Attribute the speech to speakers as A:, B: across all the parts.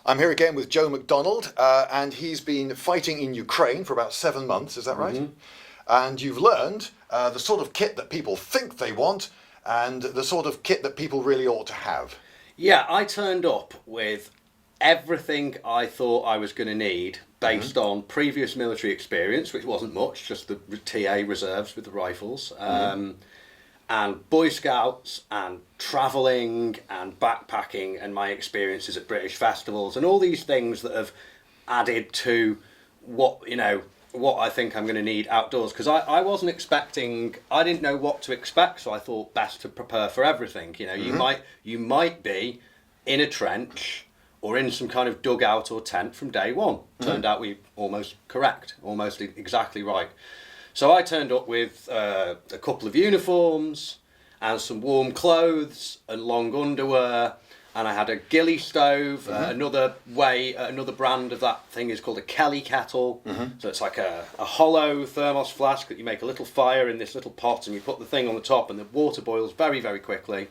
A: I'm here again with Joe McDonald, and he's been fighting in Ukraine for about 7 months, is that right? Mm-hmm. And you've learned the sort of kit that people think they want and the sort of kit that people really ought to have.
B: Yeah, I turned up with everything I thought I was going to need based on previous military experience, which wasn't much, just the TA reserves with the rifles. And Boy Scouts and travelling and backpacking and my experiences at British festivals and all these things that have added to what I think I'm going to need outdoors, because I wasn't expecting, I didn't know what to expect, so I thought best to prepare for everything. You might be in a trench or in some kind of dugout or tent from day one. Turned out we almost correct, almost exactly right. So I turned up with a couple of uniforms and some warm clothes and long underwear, and I had a ghillie stove. Another brand of that thing is called a Kelly kettle. So it's like a hollow thermos flask that you make a little fire in this little pot, and you put the thing on the top, and the water boils very, very quickly.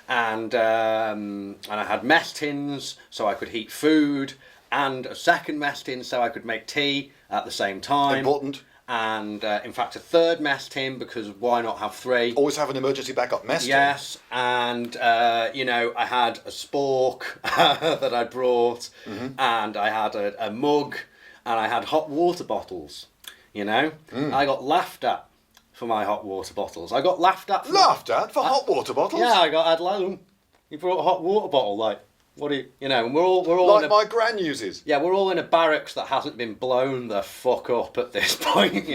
B: And I had mess tins so I could heat food, and a second mess tin so I could make tea at the same time.
A: Important.
B: And in fact a third mess tin, because why not have three?
A: Always have an emergency backup mess tin.
B: Yes, and I had a spork that I brought, and I had a mug, and I had hot water bottles. I got laughed at for my hot water bottles. I got laughed at for
A: hot water bottles?
B: Yeah, I'd like them. You brought a hot water bottle, like, what do you, and we're all
A: like my gran uses.
B: Yeah, we're all in a barracks that hasn't been blown the fuck up at this point,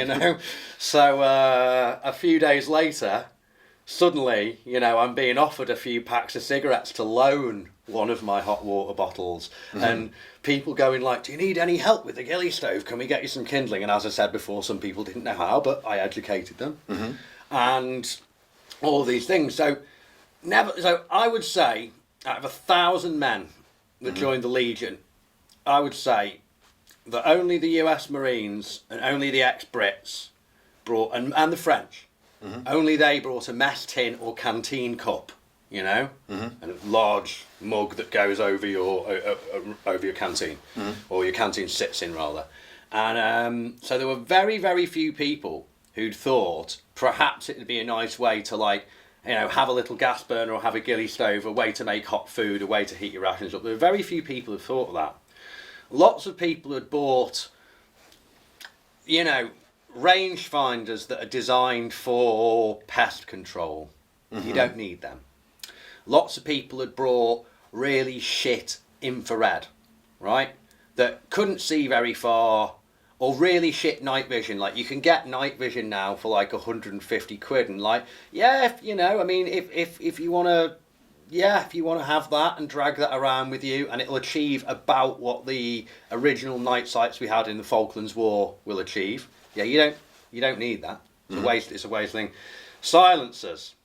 B: So a few days later, suddenly, I'm being offered a few packs of cigarettes to loan one of my hot water bottles, and people going like, "Do you need any help with the ghillie stove? Can we get you some kindling?" And as I said before, some people didn't know how, but I educated them, and all these things. So I would say, out of 1,000 men that joined the Legion, I would say that only the US Marines and only the ex-Brits brought, and the French, only they brought a mess tin or canteen cup, and a large mug that goes over your canteen, or your canteen sits in rather. And so there were very, very few people who'd thought perhaps it would be a nice way to have a little gas burner or have a ghillie stove, a way to make hot food, a way to heat your rations up. There were very few people who thought of that. Lots of people had bought, range finders that are designed for pest control. You don't need them. Lots of people had brought really shit infrared, right? That couldn't see very far, or really shit night vision. Like, you can get night vision now for like 150 quid, and if you want to have that and drag that around with you, and it'll achieve about what the original night sights we had in the Falklands War will achieve. Yeah, you don't need that. It's a waste thing. Silencers.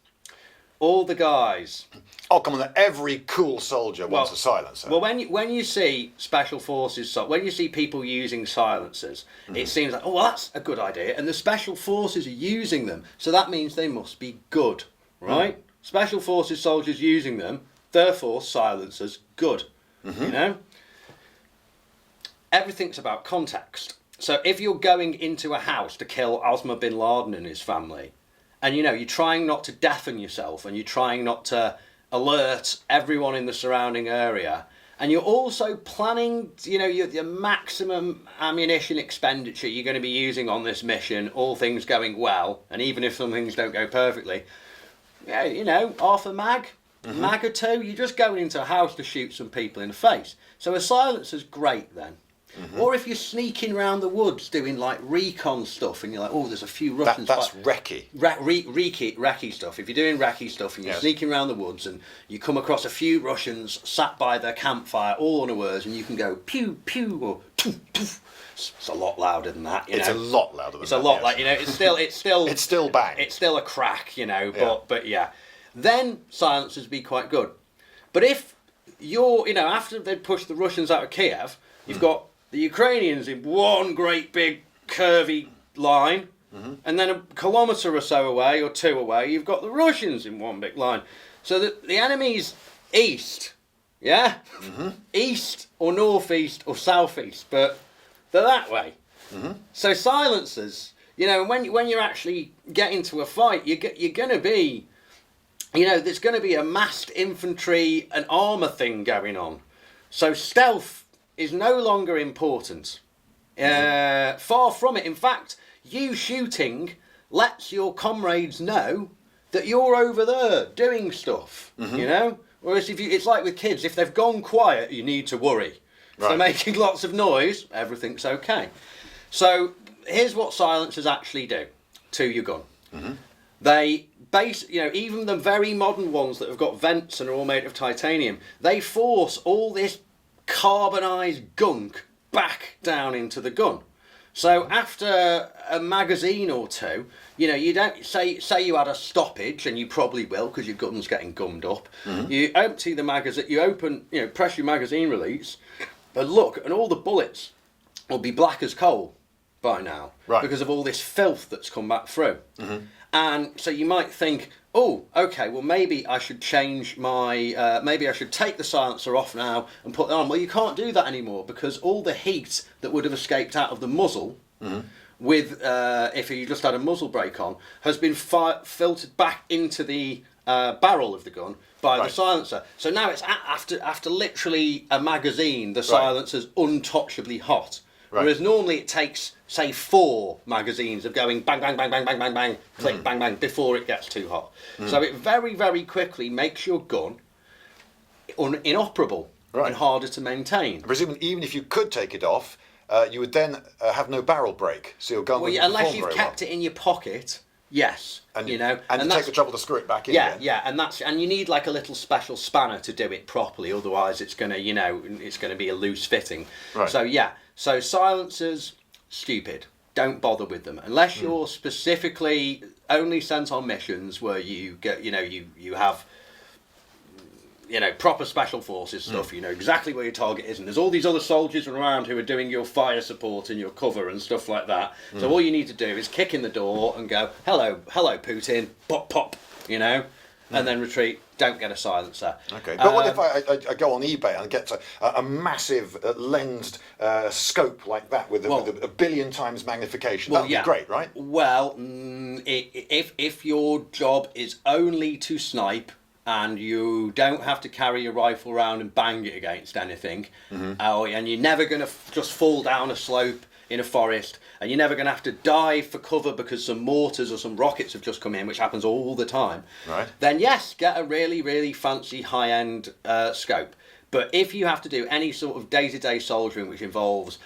B: All the guys.
A: Oh, come on! Every cool soldier wants a silencer.
B: Well, when you see special forces, when you see people using silencers, it seems like, that's a good idea, and the special forces are using them, so that means they must be good, right? Special forces soldiers using them, therefore silencers good. Everything's about context. So if you're going into a house to kill Osama bin Laden and his family, and you're trying not to deafen yourself, and you're trying not to alert everyone in the surrounding area, and you're also planning, your maximum ammunition expenditure you're going to be using on this mission, all things going well, and even if some things don't go perfectly, half a mag or two, you're just going into a house to shoot some people in the face. So a silencer's great then. Or if you're sneaking around the woods doing recon stuff, and you're like, there's a few Russians.
A: That's recce.
B: Recce stuff. If you're doing recce stuff and you're sneaking around the woods and you come across a few Russians sat by their campfire, all unawares, and you can go pew pew or poof poof. It's a lot louder than that.
A: It's a lot louder than that.
B: It's a lot it's still
A: it's still bang.
B: It's still a crack, But yeah, then silencers be quite good. But if you're, after they'd pushed the Russians out of Kiev, you've got the Ukrainians in one great big curvy line, and then a kilometre or so away, or two away, you've got the Russians in one big line. So the enemy's east Yeah? East or northeast or southeast, but they're that way. So silencers, you know, when you're actually getting to a fight, you're going to be, you know, there's going to be a massed infantry and armour thing going on. So stealth is no longer important. Far from it. In fact, you shooting lets your comrades know that you're over there doing stuff, you know? Whereas it's like with kids, if they've gone quiet, you need to worry. If they're making lots of noise, everything's okay. So here's what silencers actually do to your gun. They you know, even the very modern ones that have got vents and are all made of titanium, they force all this carbonised gunk back down into the gun. So after a magazine or two, you know, you don't say you had a stoppage, and you probably will because your gun's getting gummed up. You empty the magazine, you open, you know, press your magazine release, and look, and all the bullets will be black as coal by now, because of all this filth that's come back through. And so you might think, oh, okay, well maybe I should change my, maybe I should take the silencer off now and put it on. Well, you can't do that anymore because all the heat that would have escaped out of the muzzle, with if you just had a muzzle brake on, has been filtered back into the barrel of the gun by the silencer. So now it's after literally a magazine, the silencer's untouchably hot. Whereas normally it takes, say, 4 magazines of going bang, bang, bang, bang, bang, bang, bang, click, bang, bang, before it gets too hot. So it very, very quickly makes your gun inoperable and harder to maintain.
A: Presumably, even if you could take it off, you would then have no barrel brake, so your gun wouldn't
B: unless
A: perform
B: you've
A: very
B: kept it in your pocket. Yes,
A: and
B: you know,
A: and you take the trouble to screw it back in.
B: Yeah, and you need like a little special spanner to do it properly. Otherwise, it's gonna, you know, it's gonna be a loose fitting. So yeah, so silencers, stupid. Don't bother with them unless you're specifically only sent on missions where you get, you know, you have, you know, proper special forces stuff. You know exactly where your target is, and there's all these other soldiers around who are doing your fire support and your cover and stuff like that. So all you need to do is kick in the door and go, hello Putin, pop pop, you know, and then retreat. Don't get a silencer.
A: Okay, but what if I go on eBay and get a massive lensed scope like that with a billion times magnification? That'd be great, right?
B: Well, if your job is only to snipe, and you don't have to carry your rifle around and bang it against anything, and you're never going to just fall down a slope in a forest, and you're never going to have to dive for cover because some mortars or some rockets have just come in, which happens all the time, then yes, get a really, really fancy high-end scope. But if you have to do any sort of day-to-day soldiering which involves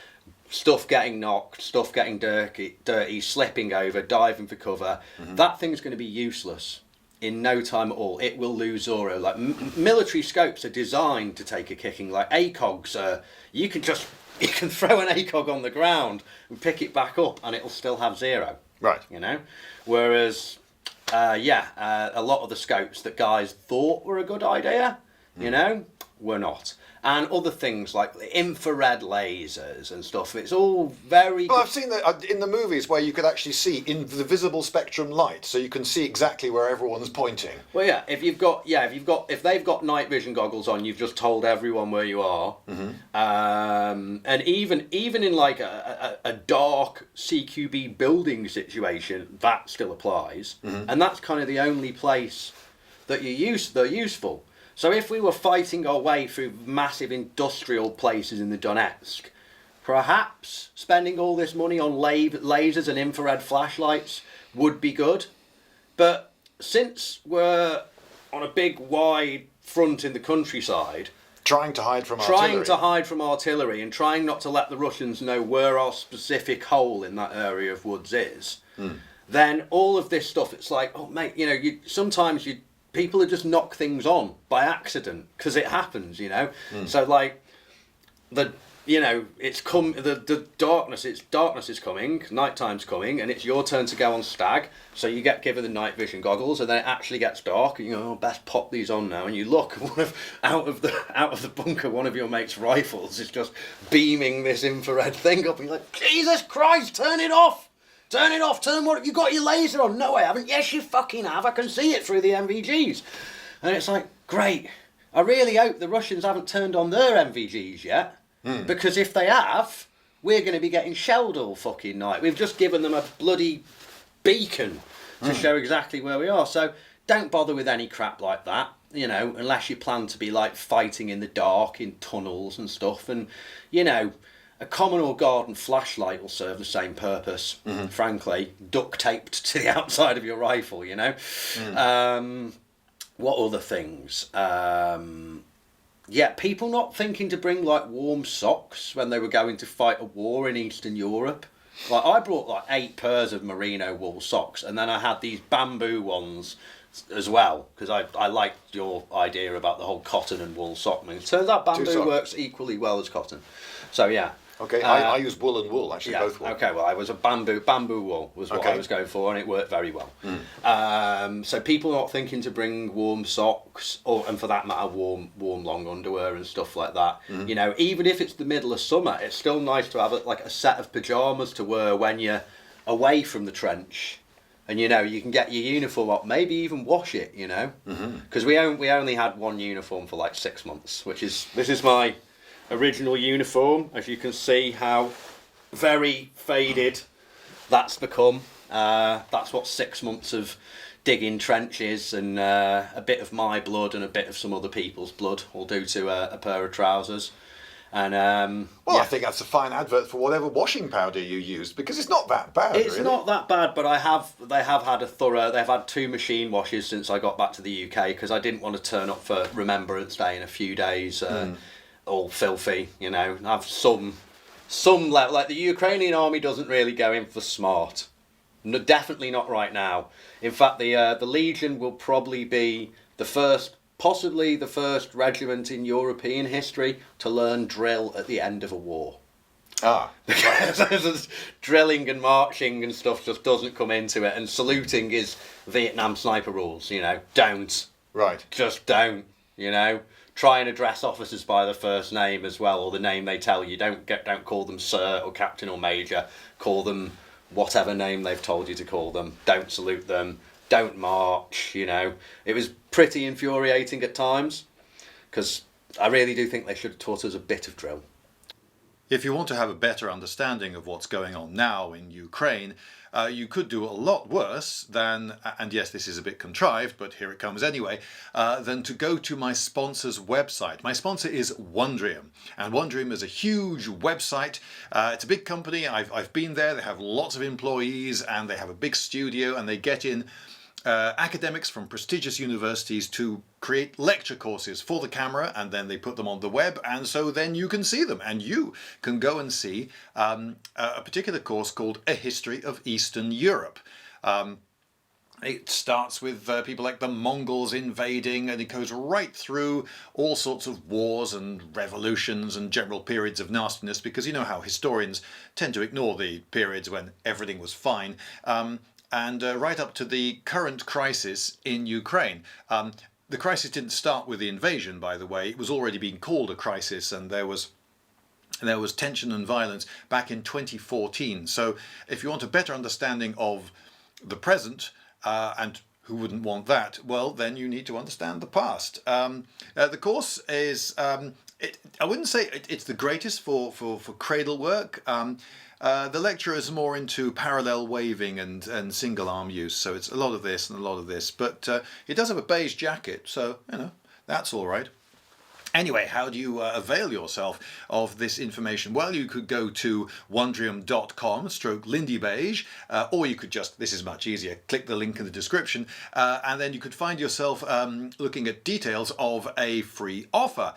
B: stuff getting knocked, stuff getting dirty, slipping over, diving for cover, that thing's going to be useless in no time at all. It will lose Zoro. Like military scopes are designed to take a kicking. Like ACOGs, you can throw an ACOG on the ground and pick it back up, and it'll still have 0. You know, whereas a lot of the scopes that guys thought were a good idea, you know, were not. And other things like the infrared lasers and stuff. It's all very.
A: Well, I've seen that in the movies where you could actually see in the visible spectrum light, so you can see exactly where everyone's pointing.
B: Well, yeah. If they've got night vision goggles on, you've just told everyone where you are. And even in like a dark CQB building situation, that still applies. And that's kind of the only place that they're useful. So if we were fighting our way through massive industrial places in the Donetsk, perhaps spending all this money on lasers and infrared flashlights would be good. But since we're on a big wide front in the countryside,
A: trying to hide from
B: artillery and trying not to let the Russians know where our specific hole in that area of woods is, then all of this stuff, it's like, oh mate, you know, sometimes people just knock things on by accident because it happens, you know. So like the darkness is coming, nighttime's coming, and it's your turn to go on stag. So you get given the night vision goggles, and then it actually gets dark, and you go, oh, best pop these on now. And you look, out of the bunker, one of your mate's rifles is just beaming this infrared thing up, and you're like, Jesus Christ, turn it off! Turn it off, you got your laser on? No, I haven't. Yes, you fucking have. I can see it through the MVGs. And it's like, great. I really hope the Russians haven't turned on their MVGs yet, because if they have, we're going to be getting shelled all fucking night. We've just given them a bloody beacon to show exactly where we are. So don't bother with any crap like that, you know, unless you plan to be like fighting in the dark in tunnels and stuff. And, you know, a common or garden flashlight will serve the same purpose, frankly, duct taped to the outside of your rifle, you know. What other things? Yeah, people not thinking to bring like warm socks when they were going to fight a war in Eastern Europe. Like I brought like 8 pairs of merino wool socks, and then I had these bamboo ones as well, because I liked your idea about the whole cotton and wool sock. It turns out bamboo works equally well as cotton. So yeah.
A: Okay, I use wool and wool, actually, both wool.
B: Okay, well, I was a bamboo wool was what I was going for, and it worked very well. So people not thinking to bring warm socks, and for that matter, warm long underwear and stuff like that. You know, even if it's the middle of summer, it's still nice to have a set of pyjamas to wear when you're away from the trench. And, you know, you can get your uniform up, maybe even wash it, you know. Because we only had one uniform for like 6 months, this is my original uniform. As you can see how very faded that's become. That's what 6 months of digging trenches and a bit of my blood and a bit of some other people's blood will do to a pair of trousers. And
A: I think that's a fine advert for whatever washing powder you used, because it's not that bad.
B: It's
A: really
B: not that bad, but they've had 2 machine washes since I got back to the UK, because I didn't want to turn up for Remembrance Day in a few days. All filthy, you know. Have some level. Like the Ukrainian army doesn't really go in for smart. No, definitely not right now. In fact, the Legion will probably be possibly the first regiment in European history to learn drill at the end of a war. Because drilling and marching and stuff just doesn't come into it, and saluting is Vietnam sniper rules. You know, don't.
A: Right.
B: Just don't. You know. Try and address officers by the first name as well, or the name they tell you. Don't call them sir or captain or major. Call them whatever name they've told you to call them. Don't salute them. Don't march. You know, it was pretty infuriating at times, because I really do think they should have taught us a bit of drill.
C: If you want to have a better understanding of what's going on now in Ukraine, you could do a lot worse than, and yes, this is a bit contrived, but here it comes anyway, than to go to my sponsor's website. My sponsor is Wondrium, and Wondrium is a huge website. It's a big company. I've been there. They have lots of employees, and they have a big studio, and they get in academics from prestigious universities to create lecture courses for the camera, and then they put them on the web, and so then you can see them, and you can go and see a particular course called A History of Eastern Europe. It starts with people like the Mongols invading, and it goes right through all sorts of wars and revolutions and general periods of nastiness, because you know how historians tend to ignore the periods when everything was fine. And right up to the current crisis in Ukraine. The crisis didn't start with the invasion, by the way. It was already being called a crisis, and there was tension and violence back in 2014. So if you want a better understanding of the present, and who wouldn't want that, well, then you need to understand the past. The course is, I wouldn't say it's the greatest for cradle work. The lecturer is more into parallel waving and single arm use, so it's a lot of this and a lot of this. But it does have a beige jacket, so you know that's all right. Anyway, how do you avail yourself of this information? Well, you could go to wondrium.com/Lindybeige, or you could just, this is much easier, click the link in the description, and then you could find yourself looking at details of a free offer.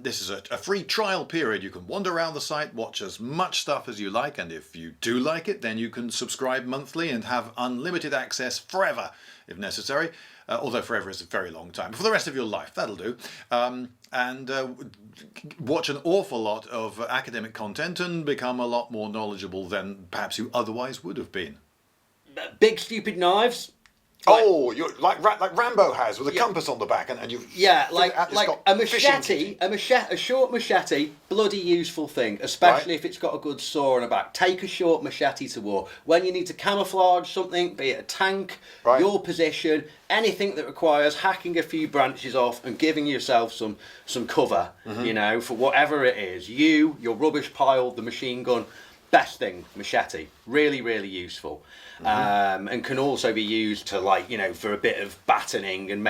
C: This is a free trial period. You can wander around the site, watch as much stuff as you like, and if you do like it, then you can subscribe monthly and have unlimited access forever, if necessary. Although forever is a very long time. For the rest of your life, that'll do. And watch an awful lot of academic content and become a lot more knowledgeable than perhaps you otherwise would have been.
B: Big Stupid Knives
A: Oh, you're like Rambo has with a compass on the back, and you.
B: Yeah,
A: it's
B: like
A: got
B: a
A: fishing
B: machete, a short machete, bloody useful thing, especially
A: Right.
B: if it's got a good saw on the back. Take a short machete to war. When you need to camouflage something, be it a tank,
A: Right.
B: your position, anything that requires hacking a few branches off and giving yourself some cover,
A: Mm-hmm.
B: you know, for whatever it is. Your rubbish pile, the machine gun, best thing, machete. Really, really useful. And can also be used to, like, you know, for a bit of battening and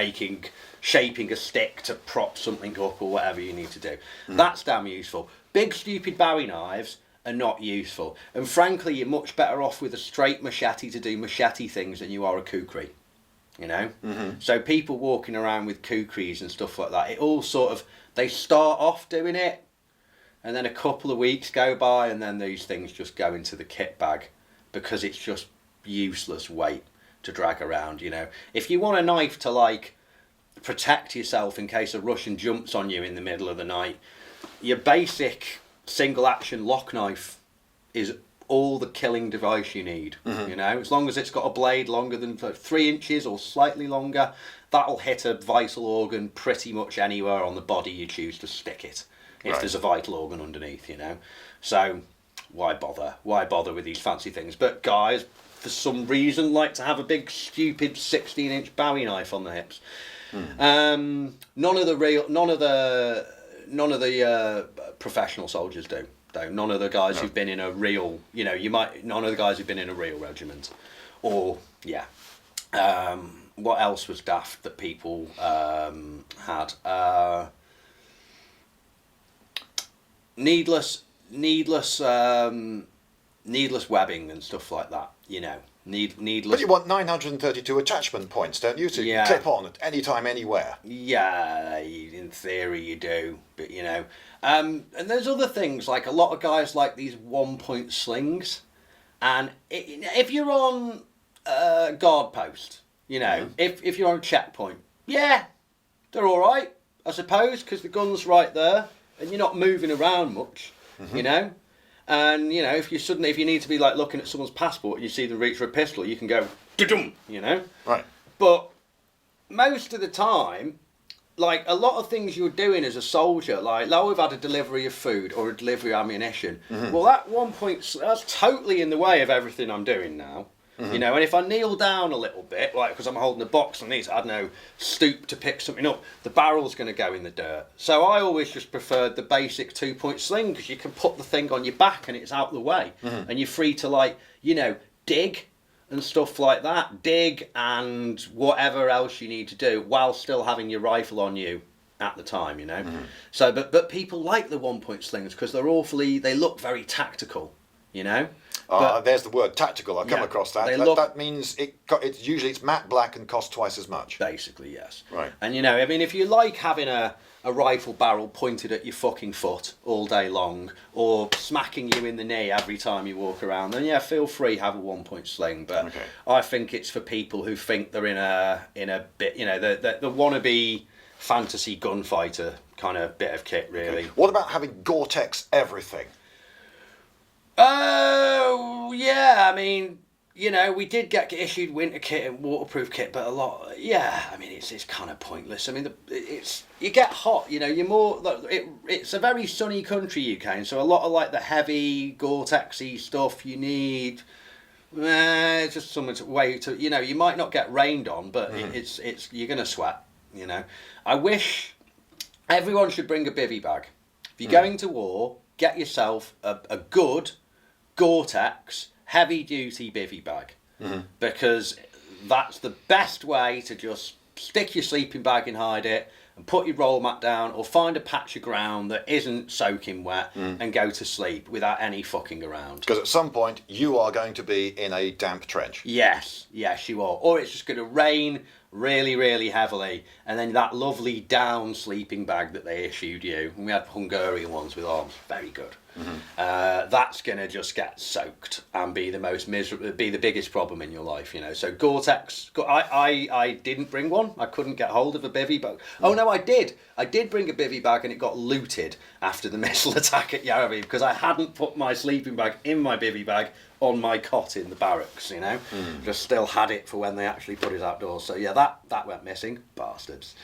B: shaping a stick to prop something up or whatever you need to do. That's damn useful. Big stupid Bowie knives are not useful. And frankly, you're much better off with a straight machete to do machete things than you are a kukri. You know? So people walking around with kukris and stuff like that, it all sort of, they start off doing it, and then a couple of weeks go by, and then these things just go into the kit bag because it's just useless weight to drag around, you know. If you want a knife to, like, protect yourself in case a Russian jumps on you in the middle of the night, your basic single action lock knife is all the killing device you need. You know, as long as it's got a blade longer than 3 inches or slightly longer, that'll hit a vital organ pretty much anywhere on the body you choose to stick it, if
A: Right.
B: there's a vital organ underneath, you know. So why bother with these fancy things? But guys, for some reason, like to have a big stupid 16-inch Bowie knife on the hips. None of the professional soldiers do. Though none of the guys who've been in a real, you know, none of the guys who've been in a real regiment, or yeah. What else was daft that people had? Needless webbing and stuff like that. You know, needless.
A: But you want 932 attachment points, don't you? To
B: Yeah.
A: clip on at any time, anywhere.
B: Yeah, in theory you do, but you know, and there's other things, like a lot of guys like these 1-point slings, and if you're on guard post, you know, if you're on checkpoint, yeah, they're all right, I suppose, because the gun's right there, and you're not moving around much, you know. And you know, if you need to be like looking at someone's passport and you see them reach for a pistol, you can go, "Dum," you know.
A: Right.
B: But most of the time, like a lot of things you're doing as a soldier, like we've had a delivery of food or a delivery of ammunition. Well, that 1 point, that's totally in the way of everything I'm doing now. You know, and if I kneel down a little bit, like because I'm holding a box and I don't know, stoop to pick something up, the barrel's going to go in the dirt. So I always just preferred the basic 2-point sling, because you can put the thing on your back and it's out the way, and you're free to, like, you know, dig and stuff like that, dig and whatever else you need to do while still having your rifle on you at the time, you know. So, but people like the 1-point slings because they look very tactical, you know.
A: There's the word tactical. I've come
B: Yeah,
A: across that.
B: they
A: That means it's usually matte black and costs twice as much.
B: Basically, yes.
A: Right.
B: And you know, I mean, if you like having a rifle barrel pointed at your fucking foot all day long, or smacking you in the knee every time you walk around, then yeah, feel free, have a 1-point sling. But
A: Okay.
B: I think it's for people who think they're in a bit, you know, the wannabe fantasy gunfighter kind of bit of kit, really.
A: What about having Gore-Tex everything?
B: Oh, yeah, I mean, you know, we did get issued winter kit and waterproof kit, but I mean, it's kind of pointless. I mean, you get hot, you know, you're more, it's a very sunny country, UK, and so a lot of, like, the heavy Gore-Tex-y stuff you need, it's just something way to, you know, you might not get rained on, but you're going to sweat, you know. I wish everyone should bring a bivvy bag. If you're going to war, get yourself a good Gore-Tex heavy-duty bivvy bag, because that's the best way to just stick your sleeping bag and hide it, and put your roll mat down, or find a patch of ground that isn't soaking wet and go to sleep without any fucking around.
A: Because at some point you are going to be in a damp trench.
B: Yes, you are. Or it's just going to rain really, really heavily, and then that lovely down sleeping bag that they issued you, and we had Hungarian ones with arms, very good. That's going to just get soaked and be the most miserable, be the biggest problem in your life, you know. So Gore-Tex, I didn't bring one. I couldn't get hold of a bivvy bag. Oh no, I did bring a bivvy bag, and it got looted after the missile attack at Yarraby because I hadn't put my sleeping bag in my bivvy bag on my cot in the barracks, you know. Just still had it for when they actually put us outdoors. So yeah, that went missing, bastards.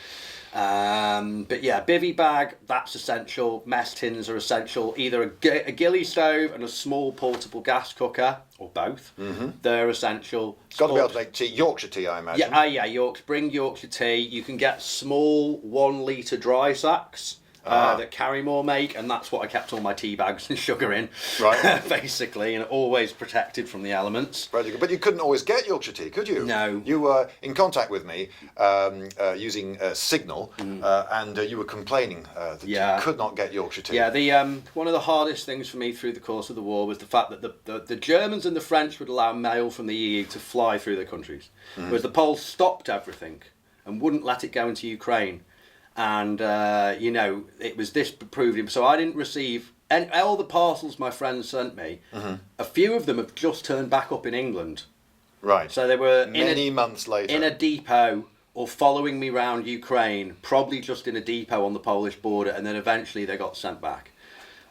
B: But yeah, bivvy bag, that's essential. Mess tins are essential. Either a ghillie stove and a small portable gas cooker, or both. They're essential.
A: Got to be able to make tea, Yorkshire tea, I imagine.
B: Yeah, bring Yorkshire tea. You can get small 1 litre dry sacks that Carrymore make, and that's what I kept all my tea bags and sugar in,
A: right?
B: Basically, and always protected from the elements.
A: But you couldn't always get Yorkshire tea, could you?
B: No.
A: You were in contact with me using Signal, and you were complaining that you could not get Yorkshire tea.
B: Yeah, the one of the hardest things for me through the course of the war was the fact that the Germans and the French would allow mail from the EU to fly through their countries, whereas the Poles stopped everything and wouldn't let it go into Ukraine. And, you know, it was this proved. So I didn't receive all the parcels my friends sent me. A few of them have just turned back up in England.
A: Right.
B: So they were
A: many months later
B: in a depot or following me around Ukraine, probably just in a depot on the Polish border, and then eventually they got sent back.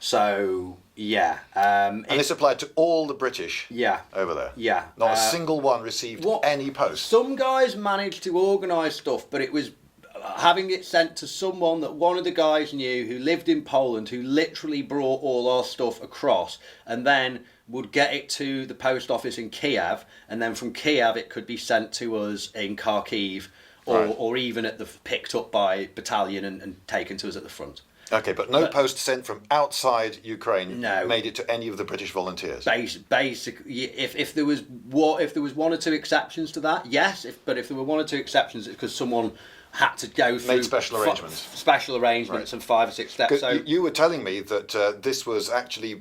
B: So yeah,
A: and this applied to all the British.
B: Yeah.
A: Over there.
B: Yeah.
A: Not a single one received any post.
B: Some guys managed to organise stuff, but it was having it sent to someone that one of the guys knew who lived in Poland, who literally brought all our stuff across and then would get it to the post office in Kiev, and then from Kiev it could be sent to us in Kharkiv or even picked up by battalion and taken to us at the front.
A: Okay, but no post sent from outside Ukraine made it to any of the British volunteers.
B: Basically, if there was one or two exceptions to that, yes. But if there were one or two exceptions, it's because someone had to go through
A: special arrangements,
B: and 5 or 6 steps. So
A: you were telling me that this was actually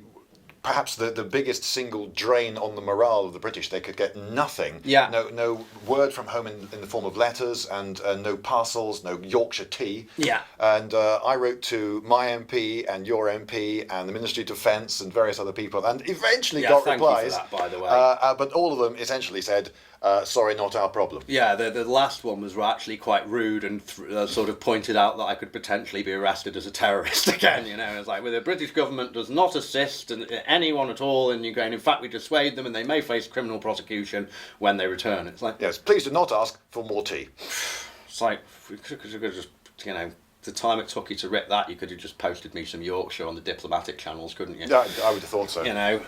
A: perhaps the biggest single drain on the morale of the British. They could get nothing.
B: Yeah.
A: No word from home in the form of letters, and no parcels, no Yorkshire tea.
B: Yeah.
A: And I wrote to my MP and your MP and the Ministry of Defence and various other people, and eventually got replies.
B: Thank you for that, by the way.
A: But all of them essentially said, sorry, not our problem.
B: Yeah, the last one was actually quite rude and sort of pointed out that I could potentially be arrested as a terrorist again. You know, it's like, well, the British government does not assist anyone at all in Ukraine. In fact, we dissuade them, and they may face criminal prosecution when they return. It's like,
A: yes, please do not ask for more tea.
B: It's like, we could just, you know, the time it took you to rip that, you could have just posted me some Yorkshire on the diplomatic channels, couldn't you?
A: Yeah, I would have thought so.
B: You know,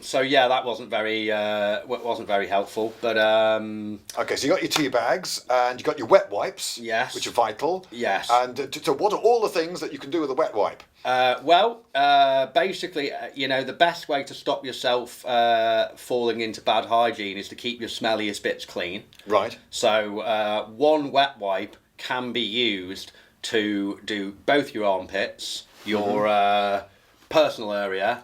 B: so yeah, that wasn't very helpful. But
A: okay, so you got your tea bags and you got your wet wipes,
B: yes,
A: which are vital.
B: Yes.
A: And so, what are all the things that you can do with a wet wipe?
B: Basically, you know, the best way to stop yourself falling into bad hygiene is to keep your smelliest bits clean.
A: Right.
B: So one wet wipe can be used to do both your armpits, your personal area,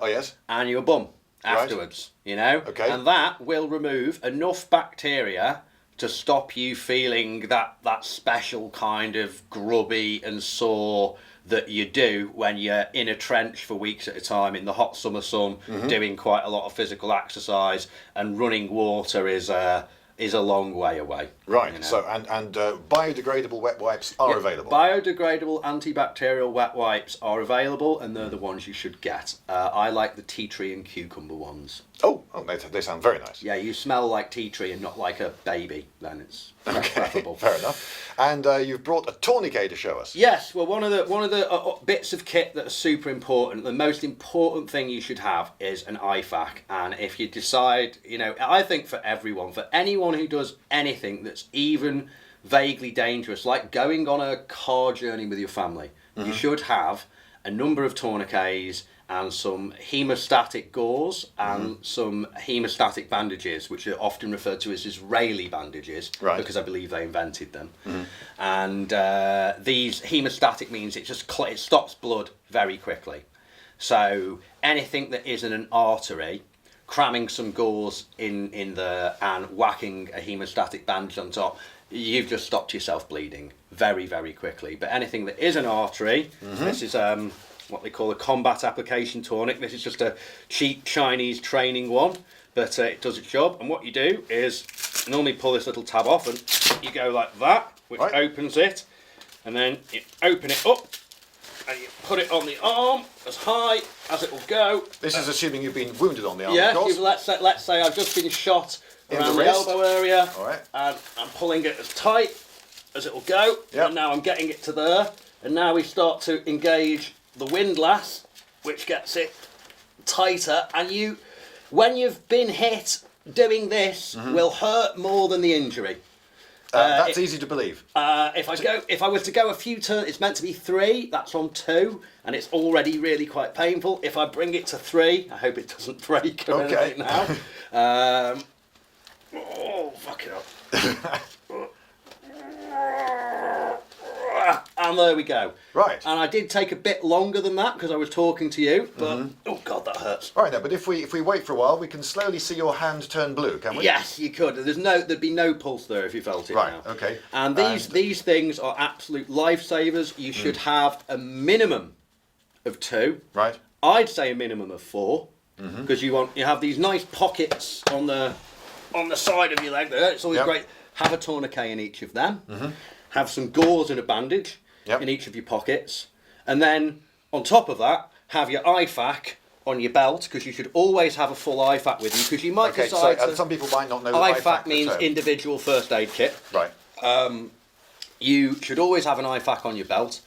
B: and your bum afterwards. Right. You know, and that will remove enough bacteria to stop you feeling that special kind of grubby and sore that you do when you're in a trench for weeks at a time in the hot summer sun, doing quite a lot of physical exercise, and running water is a long way away.
A: Right.
B: You know?
A: So and biodegradable wet wipes are available.
B: Biodegradable antibacterial wet wipes are available, and they're the ones you should get. I like the tea tree and cucumber ones.
A: Oh, they sound very nice.
B: Yeah, you smell like tea tree and not like a baby. Then it's preferable.
A: Fair enough. And you've brought a tourniquet to show us.
B: Yes. Well, one of the bits of kit that are super important. The most important thing you should have is an IFAC. And if you decide, you know, I think for everyone, for anyone who does anything that's even vaguely dangerous, like going on a car journey with your family, you should have a number of tourniquets and some hemostatic gauze and some hemostatic bandages, which are often referred to as Israeli bandages, because I believe they invented them. And these hemostatic means it stops blood very quickly. So anything that isn't an artery, cramming some gauze in there and whacking a hemostatic bandage on top, you've just stopped yourself bleeding very, very quickly. But anything that is an artery, this is what they call a combat application tourniquet. This is just a cheap Chinese training one, but it does its job. And what you do is normally pull this little tab off, and you go like that, which opens it, and then you open it up, and you put it on the arm as high as it will go.
A: This is assuming you've been wounded on the arm,
B: Yeah,
A: of course.
B: let's say I've just been shot
A: In
B: around
A: the
B: the
A: wrist.
B: elbow area,
A: All right.
B: and I'm pulling it as tight as it will go.
A: Yep.
B: And now I'm getting it to there, and now we start to engage the windlass, which gets it tighter. And when you've been hit, doing this will hurt more than the injury.
A: That's easy to believe.
B: If I was to go a few turns, it's meant to be 3. That's on 2, and it's already really quite painful. If I bring it to 3, I hope it doesn't break or
A: Okay.
B: anything now. Oh, fuck it up. And there we go.
A: Right.
B: And I did take a bit longer than that because I was talking to you, but oh god, that hurts.
A: All right, now, but if we wait for a while, we can slowly see your hand turn blue, can we?
B: Yes, you could. There'd be no pulse there if you felt it
A: Right,
B: now.
A: okay.
B: And these things are absolute lifesavers. You should have a minimum of 2.
A: Right.
B: I'd say a minimum of 4, because you have these nice pockets on the side of your leg there. It's always
A: Yep.
B: great. Have a tourniquet in each of them. Have some gauze and a bandage
A: Yep.
B: in each of your pockets, and then on top of that, have your IFAK on your belt, because you should always have a full IFAK with you, because you might
A: Okay, so
B: decide to.
A: some people might not know what
B: IFAK means
A: term.
B: individual first aid kit.
A: Right.
B: You should always have an IFAK on your belt,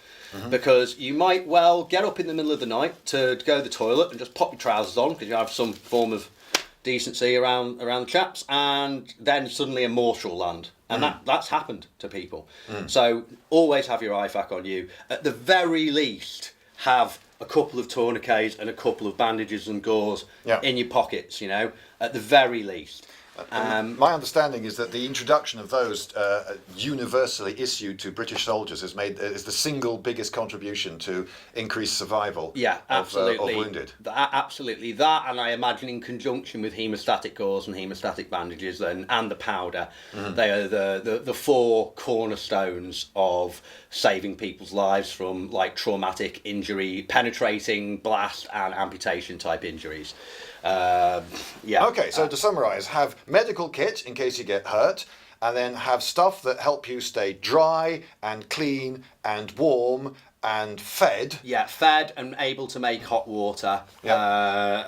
B: because you might well get up in the middle of the night to go to the toilet and just pop your trousers on because you have some form of decency around the chaps, and then suddenly a mortar will land. And that's happened to people. So always have your IFAK on you. At the very least, have a couple of tourniquets and a couple of bandages and gauze in your pockets, at the very least.
A: My understanding is that the introduction of those universally issued to British soldiers is the single biggest contribution to increased survival.
B: Yeah, absolutely.
A: Of wounded.
B: Absolutely that, and I imagine in conjunction with haemostatic gauze and haemostatic bandages and the powder, they are the 4 cornerstones of saving people's lives from like traumatic injury, penetrating blast and amputation type injuries.
A: Okay, so to summarise, have medical kit in case you get hurt, and then have stuff that help you stay dry and clean and warm and fed.
B: Yeah, fed and able to make hot water.
A: Yeah.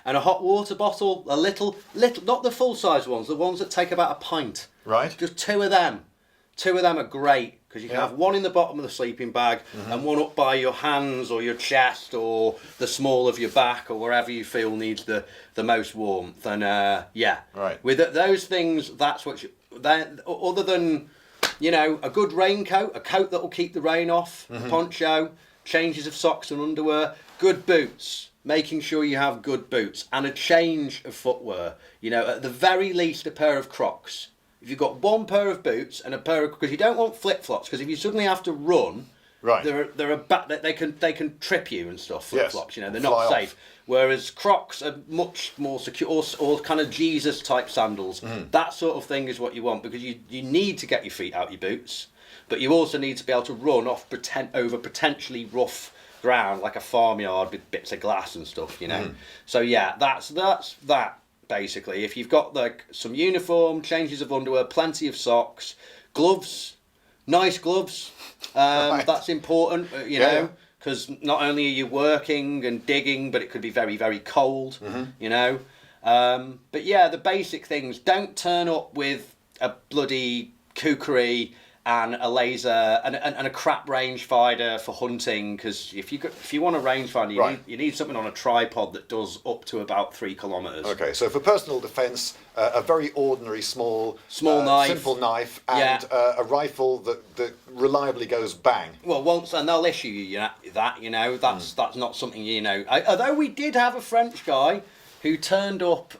B: And a hot water bottle, a little, not the full size ones, the ones that take about a pint.
A: Right.
B: Just 2 of them. 2 of them are great, because you can have one in the bottom of the sleeping bag and one up by your hands or your chest or the small of your back or wherever you feel needs the most warmth. And
A: Right.
B: with those things, that's what other than, a good raincoat, a coat that will keep the rain off, poncho, changes of socks and underwear, good boots, making sure you have good boots, and a change of footwear. At the very least, a pair of Crocs. If you've got one pair of boots and a pair of, because you don't want flip flops, because if you suddenly have to run,
A: Right.
B: they can trip you and stuff. Flip flops, they're
A: Fly
B: not
A: off.
B: safe. Whereas Crocs are much more secure, or kind of Jesus type sandals. That sort of thing is what you want, because you need to get your feet out your boots, but you also need to be able to run over potentially rough ground, like a farmyard with bits of glass and stuff. So yeah, that's that. Basically, if you've got like some uniform, changes of underwear, plenty of socks, gloves, nice gloves,
A: Right.
B: that's important, because not only are you working and digging, but it could be very, very cold, But yeah, the basic things, don't turn up with a bloody kukri and a laser and a crap rangefinder for hunting, because if you want a rangefinder, you need something on a tripod that does up to about 3 kilometres.
A: Okay, so for personal defence, a very ordinary small
B: knife,
A: simple knife, and a rifle that reliably goes bang.
B: Well, and they'll issue you that. That's not something although we did have a French guy who turned up.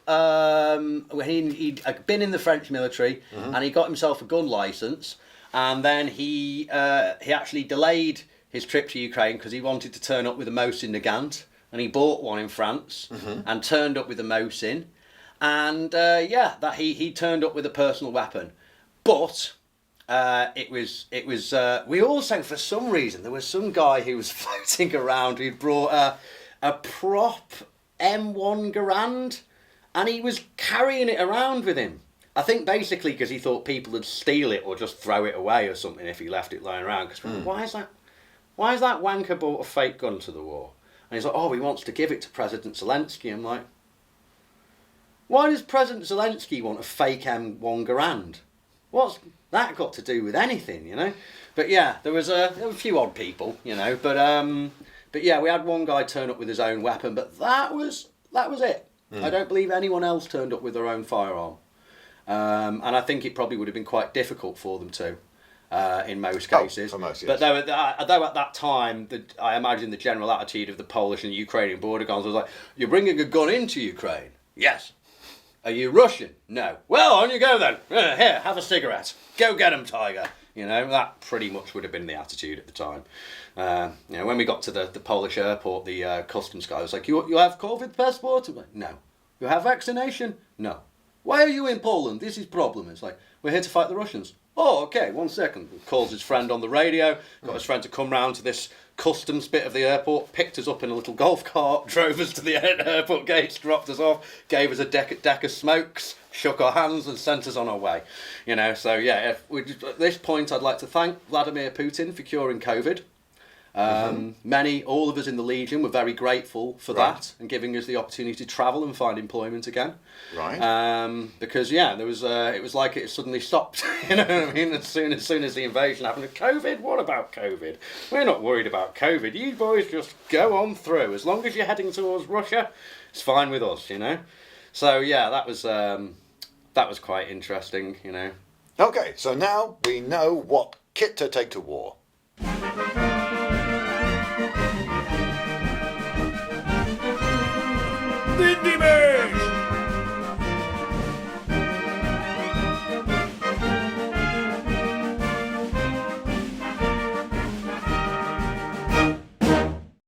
B: He'd been in the French military, and he got himself a gun licence. And then he actually delayed his trip to Ukraine because he wanted to turn up with a Mosin Nagant, and he bought one in France and turned up with a Mosin, and he turned up with a personal weapon, but we also, for some reason, there was some guy who was floating around who'd brought a prop M1 Garand, and he was carrying it around with him. I think basically because he thought people would steal it or just throw it away or something if he left it lying around. Because why why has that wanker brought a fake gun to the war? And he's like, oh, he wants to give it to President Zelensky. I'm like, why does President Zelensky want a fake M1 Garand? What's that got to do with anything, you know? But yeah, there was a few odd people, you know. But yeah, we had one guy turn up with his own weapon, but that was it. I don't believe anyone else turned up with their own firearm. And I think it probably would have been quite difficult for them to, in most cases.
A: For most, yes.
B: But though at that time, I imagine the general attitude of the Polish and Ukrainian border guards was like, you're bringing a gun into Ukraine? Yes. Are you Russian? No. Well, on you go then. Here, have a cigarette. Go get 'em, Tiger. You know, that pretty much would have been the attitude at the time. You know, when we got to the Polish airport, the customs guy was like, you have COVID passport? I'm like, no. You have vaccination? No. Why are you in Poland? This is problem. It's like, we're here to fight the Russians. Oh, okay, 1 second. Calls his friend on the radio, got his friend to come round to this customs bit of the airport, picked us up in a little golf cart, drove us to the airport gates, dropped us off, gave us a deck of smokes, shook our hands and sent us on our way. You know, so yeah, at this point I'd like to thank Vladimir Putin for curing COVID. All of us in the Legion were very grateful for that and giving us the opportunity to travel and find employment again.
A: Right.
B: Because yeah, there was it was like it suddenly stopped. You know what I mean? As soon as the invasion happened, COVID. What about COVID? We're not worried about COVID. You boys just go on through. As long as you're heading towards Russia, it's fine with us. You know. So yeah, that was quite interesting. You know.
A: Okay, so now we know what kit to take to war.
C: Lindybeige!